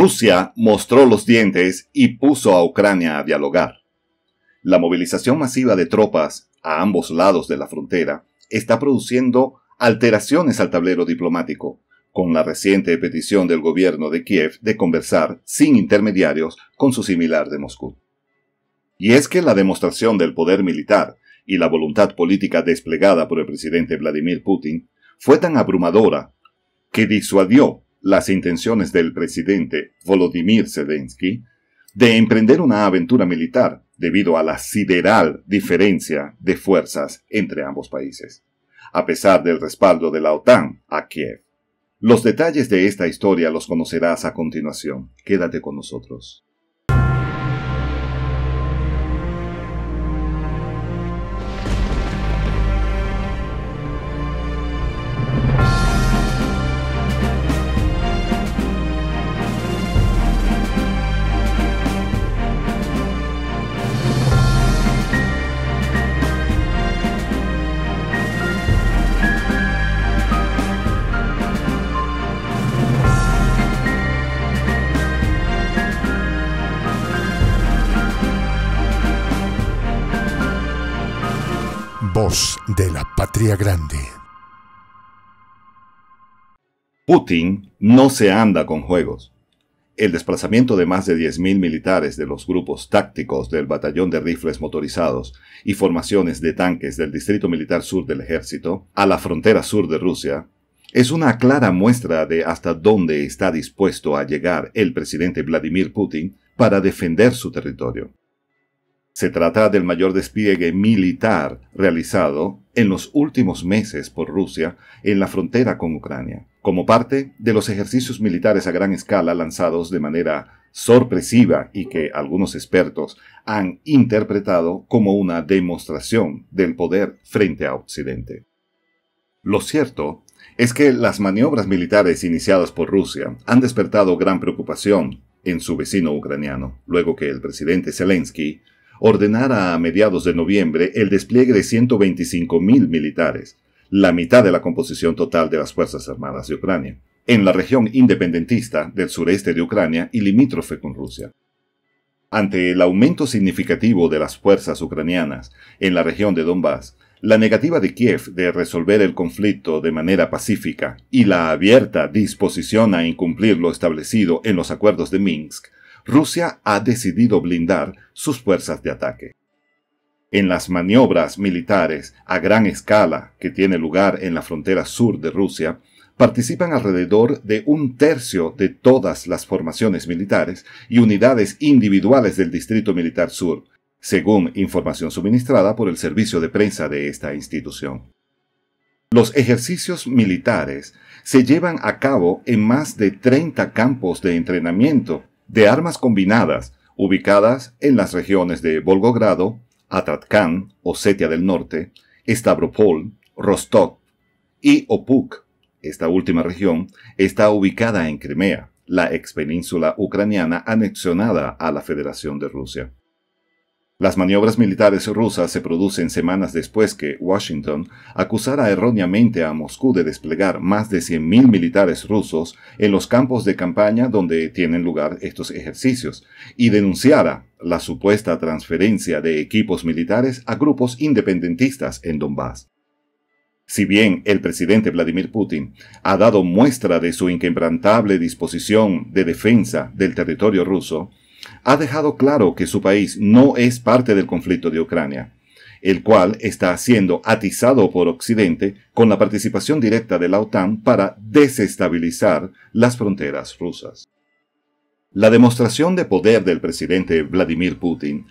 Rusia mostró los dientes y puso a Ucrania a dialogar. La movilización masiva de tropas a ambos lados de la frontera está produciendo alteraciones al tablero diplomático, con la reciente petición del gobierno de Kiev de conversar sin intermediarios con su similar de Moscú. Y es que la demostración del poder militar y la voluntad política desplegada por el presidente Vladimir Putin fue tan abrumadora que disuadió las intenciones del presidente Volodymyr Zelensky de emprender una aventura militar debido a la sideral diferencia de fuerzas entre ambos países, a pesar del respaldo de la OTAN a Kiev. Los detalles de esta historia los conocerás a continuación. Quédate con nosotros. Voz de la Patria Grande. Putin no se anda con juegos. El desplazamiento de más de 10.000 militares de los grupos tácticos del Batallón de Rifles Motorizados y formaciones de tanques del Distrito Militar Sur del Ejército a la frontera sur de Rusia es una clara muestra de hasta dónde está dispuesto a llegar el presidente Vladimir Putin para defender su territorio. Se trata del mayor despliegue militar realizado en los últimos meses por Rusia en la frontera con Ucrania, como parte de los ejercicios militares a gran escala lanzados de manera sorpresiva y que algunos expertos han interpretado como una demostración del poder frente a Occidente. Lo cierto es que las maniobras militares iniciadas por Rusia han despertado gran preocupación en su vecino ucraniano, luego que el presidente Zelensky ordenara a mediados de noviembre el despliegue de 125.000 militares, la mitad de la composición total de las Fuerzas Armadas de Ucrania, en la región independentista del sureste de Ucrania y limítrofe con Rusia. Ante el aumento significativo de las fuerzas ucranianas en la región de Donbass, la negativa de Kiev de resolver el conflicto de manera pacífica y la abierta disposición a incumplir lo establecido en los acuerdos de Minsk, Rusia ha decidido blindar sus fuerzas de ataque. En las maniobras militares a gran escala que tienen lugar en la frontera sur de Rusia, participan alrededor de 1/3 de todas las formaciones militares y unidades individuales del Distrito Militar Sur, según información suministrada por el servicio de prensa de esta institución. Los ejercicios militares se llevan a cabo en más de 30 campos de entrenamiento de armas combinadas, ubicadas en las regiones de Volgogrado, Atratkán, Osetia del Norte, Stavropol, Rostov y Opuk. Esta última región está ubicada en Crimea, la expenínsula ucraniana anexionada a la Federación de Rusia. Las maniobras militares rusas se producen semanas después que Washington acusara erróneamente a Moscú de desplegar más de 100.000 militares rusos en los campos de campaña donde tienen lugar estos ejercicios y denunciara la supuesta transferencia de equipos militares a grupos independentistas en Donbass. Si bien el presidente Vladimir Putin ha dado muestra de su inquebrantable disposición de defensa del territorio ruso, ha dejado claro que su país no es parte del conflicto de Ucrania, el cual está siendo atizado por Occidente con la participación directa de la OTAN para desestabilizar las fronteras rusas. La demostración de poder del presidente Vladimir Putin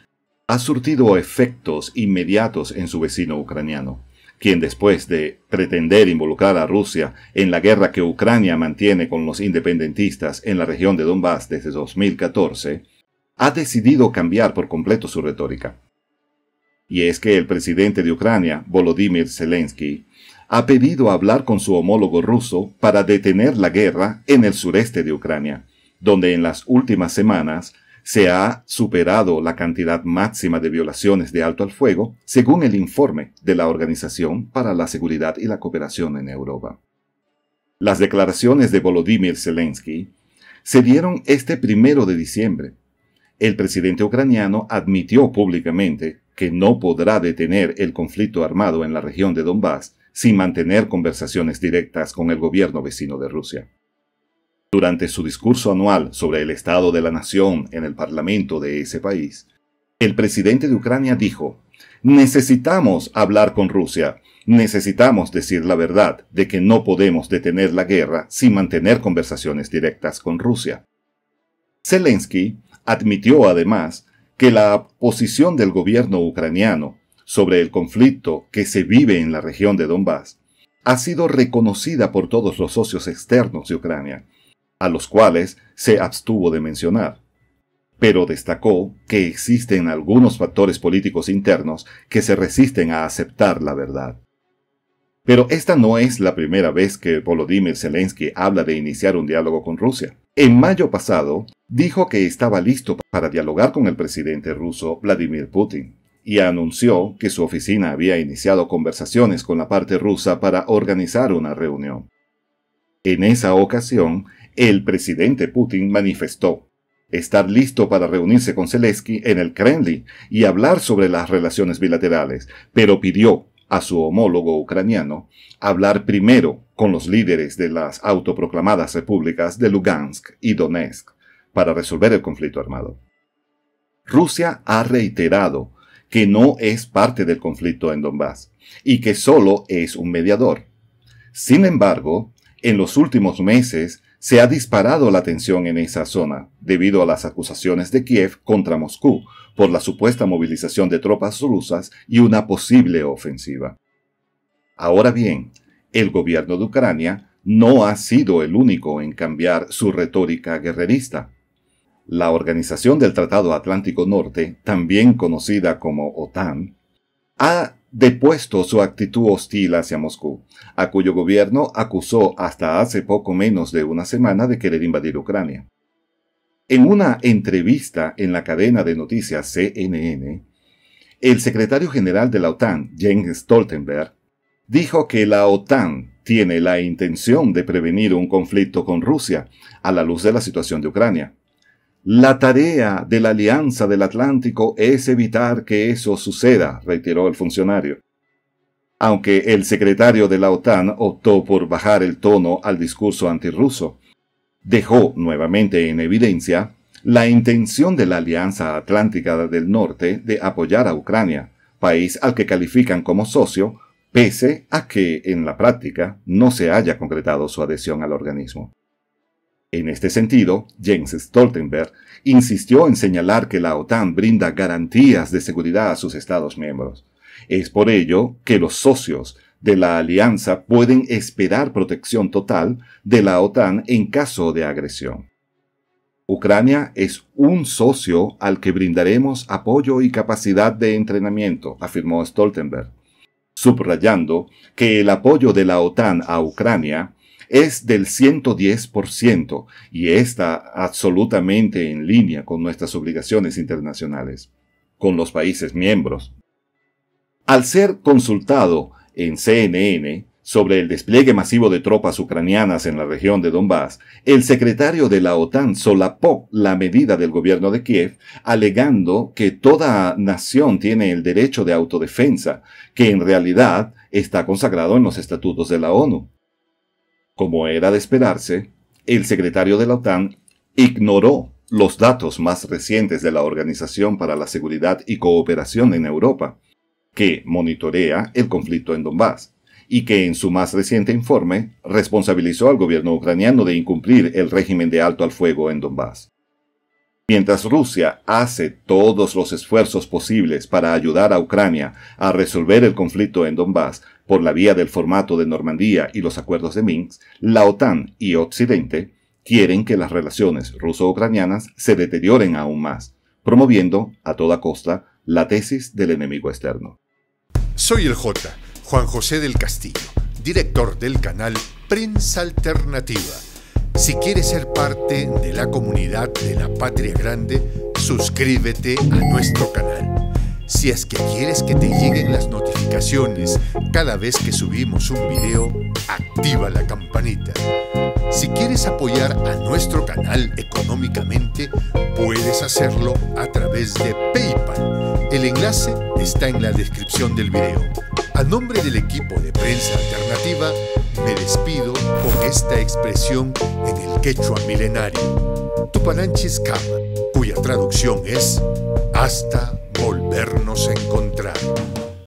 ha surtido efectos inmediatos en su vecino ucraniano, quien después de pretender involucrar a Rusia en la guerra que Ucrania mantiene con los independentistas en la región de Donbass desde 2014, ha decidido cambiar por completo su retórica. Y es que el presidente de Ucrania, Volodymyr Zelensky, ha pedido hablar con su homólogo ruso para detener la guerra en el sureste de Ucrania, donde en las últimas semanas se ha superado la cantidad máxima de violaciones de alto al fuego, según el informe de la Organización para la Seguridad y la Cooperación en Europa. Las declaraciones de Volodymyr Zelensky se dieron este 1 de diciembre. El presidente ucraniano admitió públicamente que no podrá detener el conflicto armado en la región de Donbass sin mantener conversaciones directas con el gobierno vecino de Rusia. Durante su discurso anual sobre el estado de la nación en el parlamento de ese país, el presidente de Ucrania dijo: necesitamos hablar con Rusia, necesitamos decir la verdad de que no podemos detener la guerra sin mantener conversaciones directas con Rusia. Zelensky admitió además que la posición del gobierno ucraniano sobre el conflicto que se vive en la región de Donbass ha sido reconocida por todos los socios externos de Ucrania, a los cuales se abstuvo de mencionar. Pero destacó que existen algunos factores políticos internos que se resisten a aceptar la verdad. Pero esta no es la primera vez que Volodymyr Zelensky habla de iniciar un diálogo con Rusia. En mayo pasado, dijo que estaba listo para dialogar con el presidente ruso Vladimir Putin y anunció que su oficina había iniciado conversaciones con la parte rusa para organizar una reunión. En esa ocasión, el presidente Putin manifestó estar listo para reunirse con Zelensky en el Kremlin y hablar sobre las relaciones bilaterales, pero pidió a su homólogo ucraniano hablar primero con los líderes de las autoproclamadas repúblicas de Lugansk y Donetsk para resolver el conflicto armado. Rusia ha reiterado que no es parte del conflicto en Donbass y que solo es un mediador. Sin embargo, en los últimos meses se ha disparado la tensión en esa zona debido a las acusaciones de Kiev contra Moscú por la supuesta movilización de tropas rusas y una posible ofensiva. Ahora bien, el gobierno de Ucrania no ha sido el único en cambiar su retórica guerrerista. La Organización del Tratado Atlántico Norte, también conocida como OTAN, ha depuesto su actitud hostil hacia Moscú, a cuyo gobierno acusó hasta hace poco menos de una semana de querer invadir Ucrania. En una entrevista en la cadena de noticias CNN, el secretario general de la OTAN, Jens Stoltenberg, dijo que la OTAN tiene la intención de prevenir un conflicto con Rusia a la luz de la situación de Ucrania. La tarea de la Alianza del Atlántico es evitar que eso suceda, reiteró el funcionario. Aunque el secretario de la OTAN optó por bajar el tono al discurso antirruso, dejó nuevamente en evidencia la intención de la Alianza Atlántica del Norte de apoyar a Ucrania, país al que califican como socio, pese a que, en la práctica, no se haya concretado su adhesión al organismo. En este sentido, Jens Stoltenberg insistió en señalar que la OTAN brinda garantías de seguridad a sus Estados miembros. Es por ello que los socios de la alianza pueden esperar protección total de la OTAN en caso de agresión. Ucrania es un socio al que brindaremos apoyo y capacidad de entrenamiento, afirmó Stoltenberg, subrayando que el apoyo de la OTAN a Ucrania es del 110% y está absolutamente en línea con nuestras obligaciones internacionales, con los países miembros. Al ser consultado en CNN sobre el despliegue masivo de tropas ucranianas en la región de Donbass, el secretario de la OTAN solapó la medida del gobierno de Kiev, alegando que toda nación tiene el derecho de autodefensa, que en realidad está consagrado en los estatutos de la ONU. Como era de esperarse, el secretario de la OTAN ignoró los datos más recientes de la Organización para la Seguridad y Cooperación en Europa, que monitorea el conflicto en Donbass, y que en su más reciente informe responsabilizó al gobierno ucraniano de incumplir el régimen de alto al fuego en Donbass. Mientras Rusia hace todos los esfuerzos posibles para ayudar a Ucrania a resolver el conflicto en Donbass por la vía del formato de Normandía y los acuerdos de Minsk, la OTAN y Occidente quieren que las relaciones ruso-ucranianas se deterioren aún más, promoviendo a toda costa la tesis del enemigo externo. Soy el J, Juan José del Castillo, director del canal Prensa Alternativa. Si quieres ser parte de la comunidad de la Patria Grande, suscríbete a nuestro canal. Si es que quieres que te lleguen las notificaciones cada vez que subimos un video, activa la campanita. Si quieres apoyar a nuestro canal económicamente, puedes hacerlo a través de PayPal. El enlace está en la descripción del video. A nombre del equipo de Prensa Alternativa, me despido con esta expresión en el quechua milenario, Tupananchis Kama, cuya traducción es hasta volvernos a encontrar.